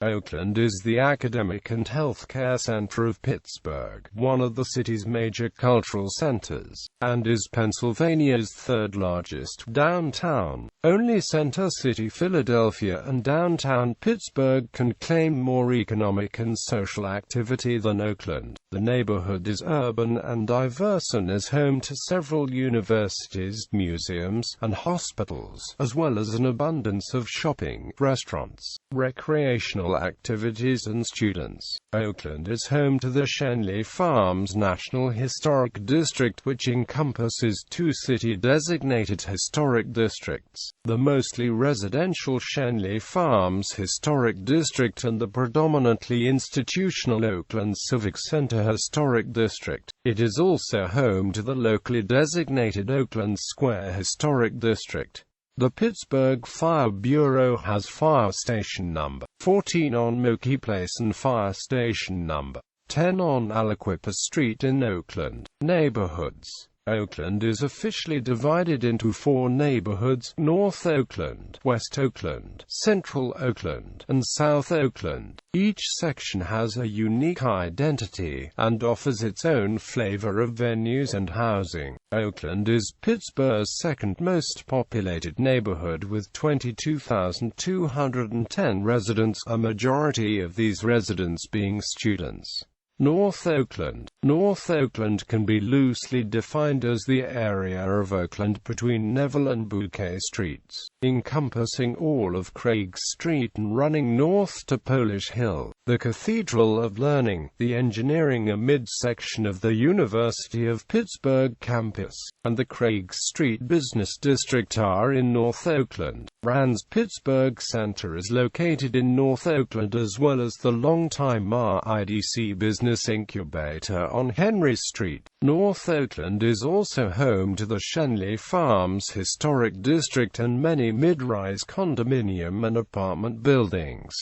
Oakland is the academic and healthcare center of Pittsburgh, one of the city's major cultural centers, and is Pennsylvania's third-largest downtown. Only Center City, Philadelphia and downtown Pittsburgh can claim more economic and social activity than Oakland. The neighborhood is urban and diverse and is home to several universities, museums, and hospitals, as well as an abundance of shopping, restaurants, recreational activities and students. Oakland is home to the Schenley Farms National Historic District, which encompasses two city-designated historic districts, the mostly residential Schenley Farms Historic District and the predominantly institutional Oakland Civic Center Historic District. It is also home to the locally designated Oakland Square Historic District. The Pittsburgh Fire Bureau has Fire Station Number 14 on Moki Place and Fire Station Number 10 on Aliquippa Street in Oakland. Neighborhoods. Oakland is officially divided into four neighborhoods: North Oakland, West Oakland, Central Oakland, and South Oakland. Each section has a unique identity, and offers its own flavor of venues and housing. Oakland is Pittsburgh's second most populated neighborhood with 22,210 residents, a majority of these residents being students. North Oakland. North Oakland can be loosely defined as the area of Oakland between Neville and Bouquet Streets, encompassing all of Craig Street and running north to Polish Hill. The Cathedral of Learning, the engineering and midsection of the University of Pittsburgh campus, and the Craig Street Business District are in North Oakland. Rand's Pittsburgh Center is located in North Oakland, as well as the longtime RIDC Business Incubator on Henry Street. North Oakland is also home to the Schenley Farms Historic District and many mid-rise condominium and apartment buildings.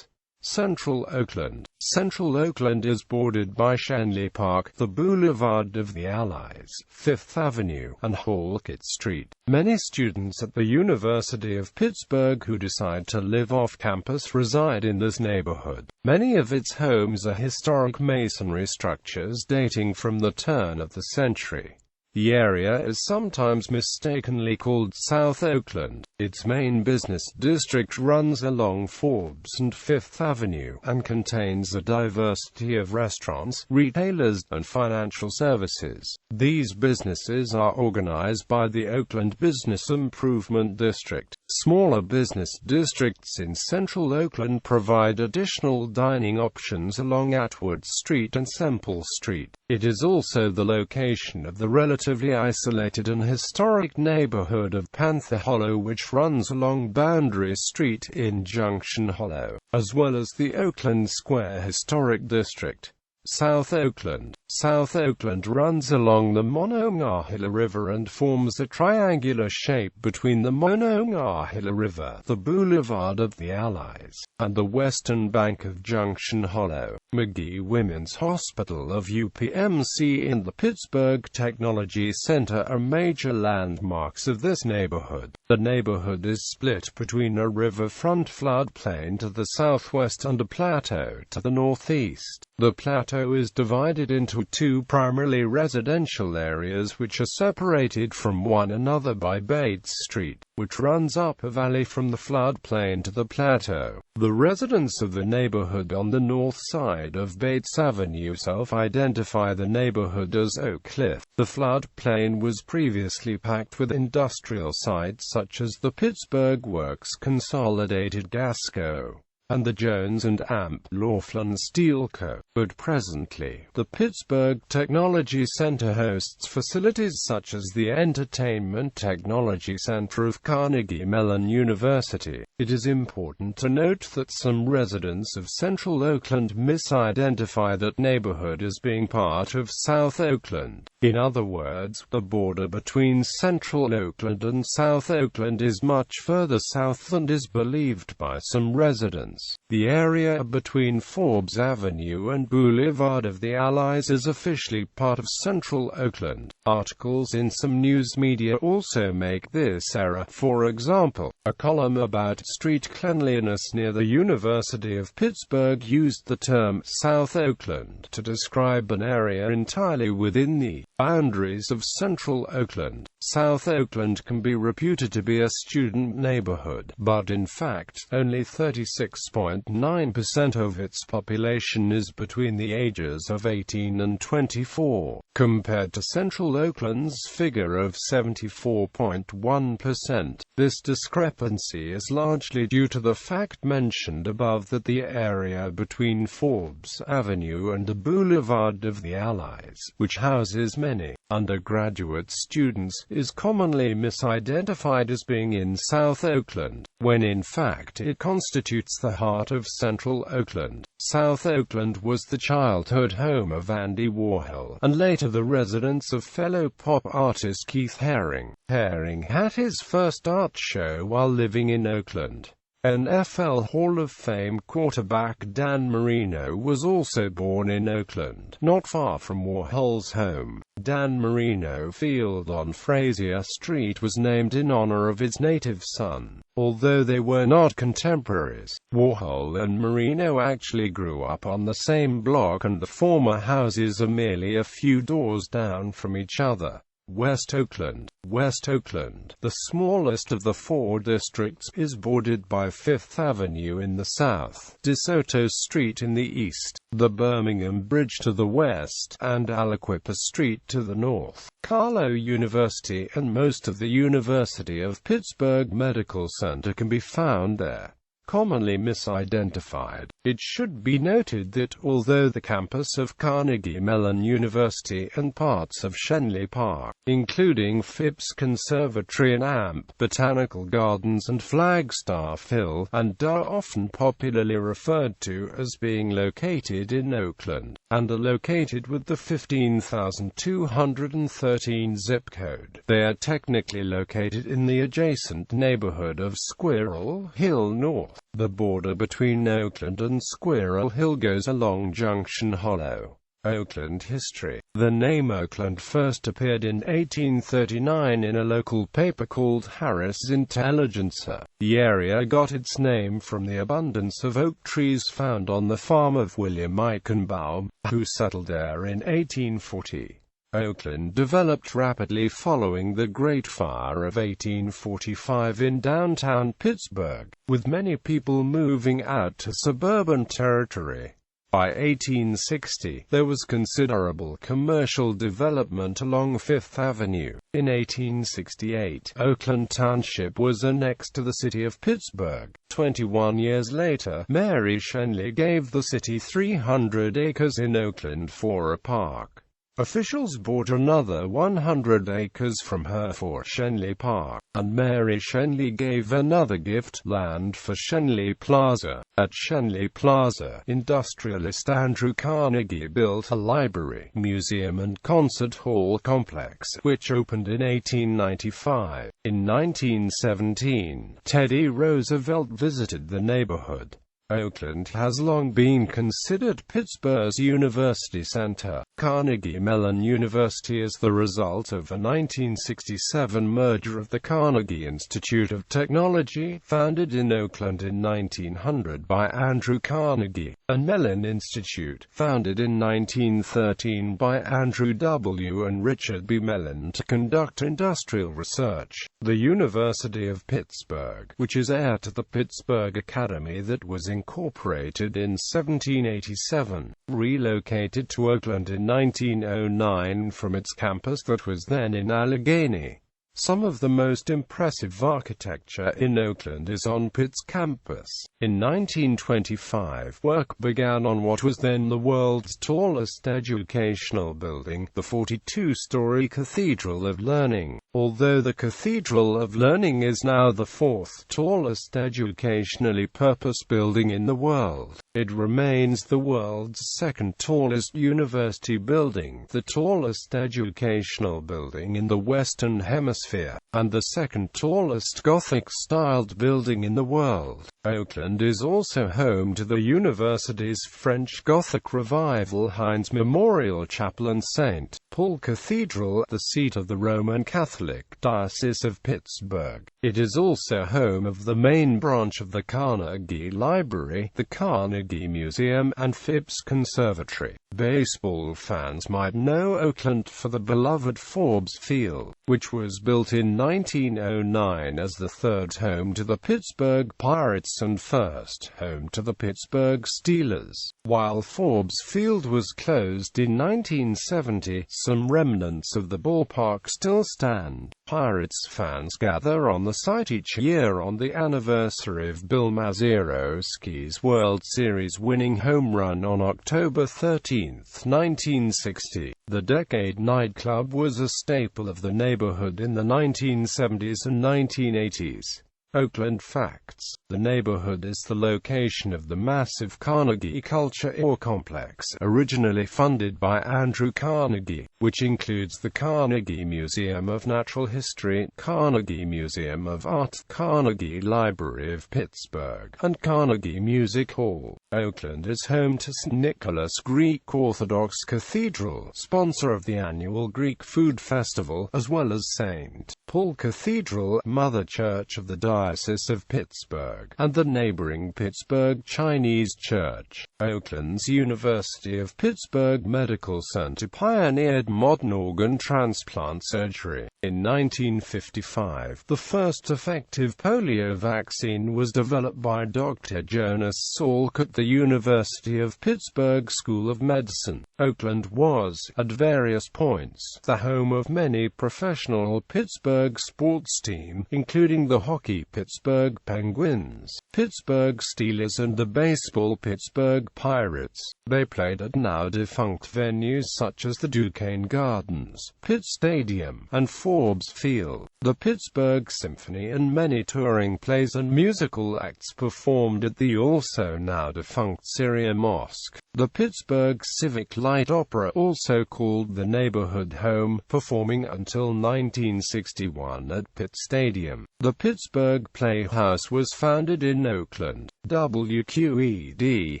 Central Oakland. Central Oakland is bordered by Schenley Park, the Boulevard of the Allies, Fifth Avenue, and Halkett Street. Many students at the University of Pittsburgh who decide to live off campus reside in this neighborhood. Many of its homes are historic masonry structures dating from the turn of the century. The area is sometimes mistakenly called South Oakland. Its main business district runs along Forbes and Fifth Avenue, and contains a diversity of restaurants, retailers, and financial services. These businesses are organized by the Oakland Business Improvement District. Smaller business districts in Central Oakland provide additional dining options along Atwood Street and Semple Street. It is also the location of the relatively isolated and historic neighborhood of Panther Hollow, which runs along Boundary Street in Junction Hollow, as well as the Oakland Square Historic District. South Oakland. South Oakland runs along the Monongahela River and forms a triangular shape between the Monongahela River, the Boulevard of the Allies, and the western bank of Junction Hollow. McGee Women's Hospital of UPMC and the Pittsburgh Technology Center are major landmarks of this neighborhood. The neighborhood is split between a riverfront floodplain to the southwest and a plateau to the northeast. The plateau is divided into two primarily residential areas which are separated from one another by Bates Street, which runs up a valley from the floodplain to the plateau. The residents of the neighborhood on the north side of Bates Avenue self-identify the neighborhood as Oak Cliff. The floodplain was previously packed with industrial sites such as the Pittsburgh Works Consolidated Gas Co. and the Jones and Amp Laughlin Steel Co. But presently, the Pittsburgh Technology Center hosts facilities such as the Entertainment Technology Center of Carnegie Mellon University. It is important to note that some residents of Central Oakland misidentify that neighborhood as being part of South Oakland. In other words, the border between Central Oakland and South Oakland is much further south than is believed by some residents. The area between Forbes Avenue and Boulevard of the Allies is officially part of Central Oakland. Articles in some news media also make this error. For example, A column about street cleanliness near the University of Pittsburgh used the term South Oakland to describe an area entirely within the boundaries of central Oakland. South Oakland can be reputed to be a student neighborhood, but in fact, only 36.9% of its population is between the ages of 18 and 24, compared to central Oakland's figure of 74.1%. This discrepancy is largely due to the fact mentioned above that the area between Forbes Avenue and the Boulevard of the Allies, which houses many undergraduate students, is commonly misidentified as being in South Oakland, when in fact it constitutes the heart of central Oakland. South Oakland was the childhood home of Andy Warhol, and later the residence of fellow pop artist Keith Haring. Haring had his first art show while living in Oakland. NFL Hall of Fame quarterback Dan Marino was also born in Oakland, not far from Warhol's home. Dan Marino Field on Frazier Street was named in honor of his native son. Although they were not contemporaries, Warhol and Marino actually grew up on the same block, and the former houses are merely a few doors down from each other. West Oakland. West Oakland, the smallest of the four districts, is bordered by Fifth Avenue in the south, DeSoto Street in the east, the Birmingham Bridge to the west, and Aliquippa Street to the north. Carlow University and most of the University of Pittsburgh Medical Center can be found there. Commonly misidentified. It should be noted that, although the campus of Carnegie Mellon University and parts of Schenley Park, including Phipps Conservatory and AMP, Botanical Gardens and Flagstaff Hill, and are often popularly referred to as being located in Oakland, and are located with the 15,213 zip code, they are technically located in the adjacent neighborhood of Squirrel Hill North. The border between Oakland and Squirrel Hill goes along Junction Hollow. Oakland history. The name Oakland first appeared in 1839 in a local paper called Harris Intelligencer. The area got its name from the abundance of oak trees found on the farm of William Eichenbaum, who settled there in 1840. Oakland developed rapidly following the Great Fire of 1845 in downtown Pittsburgh, with many people moving out to suburban territory. By 1860, there was considerable commercial development along Fifth Avenue. In 1868, Oakland Township was annexed to the city of Pittsburgh. 21 years later, Mary Schenley gave the city 300 acres in Oakland for a park. Officials bought another 100 acres from her for Schenley Park, and Mary Schenley gave another gift, land for Schenley Plaza. At Schenley Plaza, industrialist Andrew Carnegie built a library, museum and concert hall complex, which opened in 1895. In 1917, Teddy Roosevelt visited the neighborhood. Oakland has long been considered Pittsburgh's university center. Carnegie Mellon University is the result of a 1967 merger of the Carnegie Institute of Technology, founded in Oakland in 1900 by Andrew Carnegie, and Mellon Institute, founded in 1913 by Andrew W. and Richard B. Mellon to conduct industrial research. The University of Pittsburgh, which is heir to the Pittsburgh Academy that was incorporated in 1787, relocated to Oakland in 1909 from its campus that was then in Allegheny. Some of the most impressive architecture in Oakland is on Pitt's campus. In 1925, work began on what was then the world's tallest educational building, the 42-story Cathedral of Learning. Although the Cathedral of Learning is now the fourth tallest educationally purpose building in the world, It remains the world's second tallest university building, the tallest educational building in the Western Hemisphere, and the second tallest Gothic-styled building in the world. Oakland is also home to the university's French Gothic Revival Heinz Memorial Chapel and St. Paul Cathedral, the seat of the Roman Catholic Diocese of Pittsburgh. It is also home of the main branch of the Carnegie Library, the Carnegie Museum, and Phipps Conservatory. Baseball fans might know Oakland for the beloved Forbes Field, which was built in 1909 as the third home to the Pittsburgh Pirates and first home to the Pittsburgh Steelers. While Forbes Field was closed in 1970, some remnants of the ballpark still stand. Pirates fans gather on the site each year on the anniversary of Bill Mazeroski's World Series winning home run on October 13, 1960. The Decade nightclub was a staple of the neighborhood in the 1970s and 1980s. Oakland facts. The neighborhood is the location of the massive Carnegie Culture Complex, originally funded by Andrew Carnegie, which includes the Carnegie Museum of Natural History, Carnegie Museum of Art, Carnegie Library of Pittsburgh, and Carnegie Music Hall. Oakland is home to St. Nicholas Greek Orthodox Cathedral, sponsor of the annual Greek Food Festival, as well as St. Paul Cathedral, Mother Church of the Diocese of Pittsburgh, and the neighboring Pittsburgh Chinese Church. Oakland's University of Pittsburgh Medical Center pioneered modern organ transplant surgery. In 1955, the first effective polio vaccine was developed by Dr. Jonas Salk at the University of Pittsburgh School of Medicine. Oakland was, at various points, the home of many professional Pittsburgh sports teams, including the hockey Pittsburgh Penguins, Pittsburgh Steelers, and the baseball Pittsburgh Pirates. They played at now-defunct venues such as the Duquesne Gardens, Pitt Stadium, and Forbes Field. The Pittsburgh Symphony and many touring plays and musical acts performed at the also now-defunct Syria Mosque. The Pittsburgh Civic Light Opera, also called the Neighborhood Home, performing until 1961 at Pitt Stadium. The Pittsburgh Playhouse was founded in Oakland. WQED,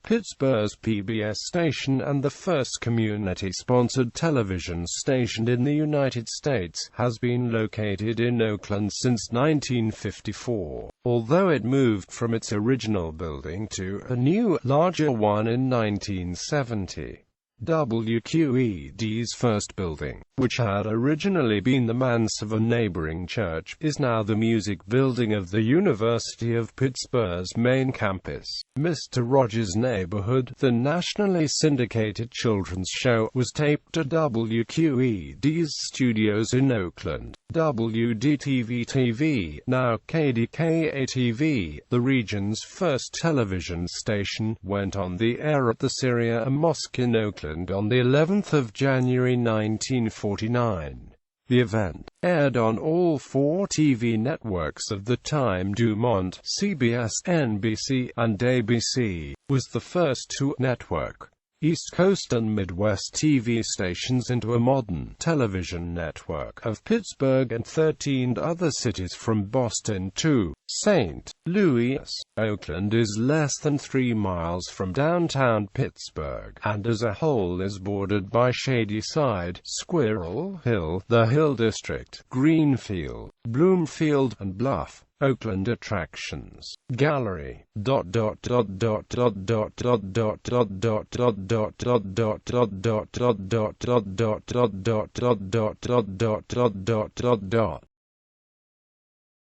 Pittsburgh's PBS station and the first community-sponsored television station in the United States, has been located in Oakland since 1954, although it moved from its original building to a new, larger one in 1970. WQED's first building, which had originally been the manse of a neighboring church, is now the music building of the University of Pittsburgh's main campus. Mr. Rogers' Neighborhood, the nationally syndicated children's show, was taped at WQED's studios in Oakland. WDTV-TV, now KDKA-TV, the region's first television station, went on the air at the Syria Mosque in Oakland on the 11th of January 1949. The event, aired on all four TV networks of the time, Dumont, CBS, NBC, and ABC, was the first to network East Coast and Midwest TV stations into a modern television network of Pittsburgh and 13 other cities from Boston to St. Louis. Oakland is less than 3 miles from downtown Pittsburgh, and as a whole is bordered by Shadyside, Squirrel Hill, the Hill District, Greenfield, Bloomfield, and Bluff. Oakland attractions. Gallery.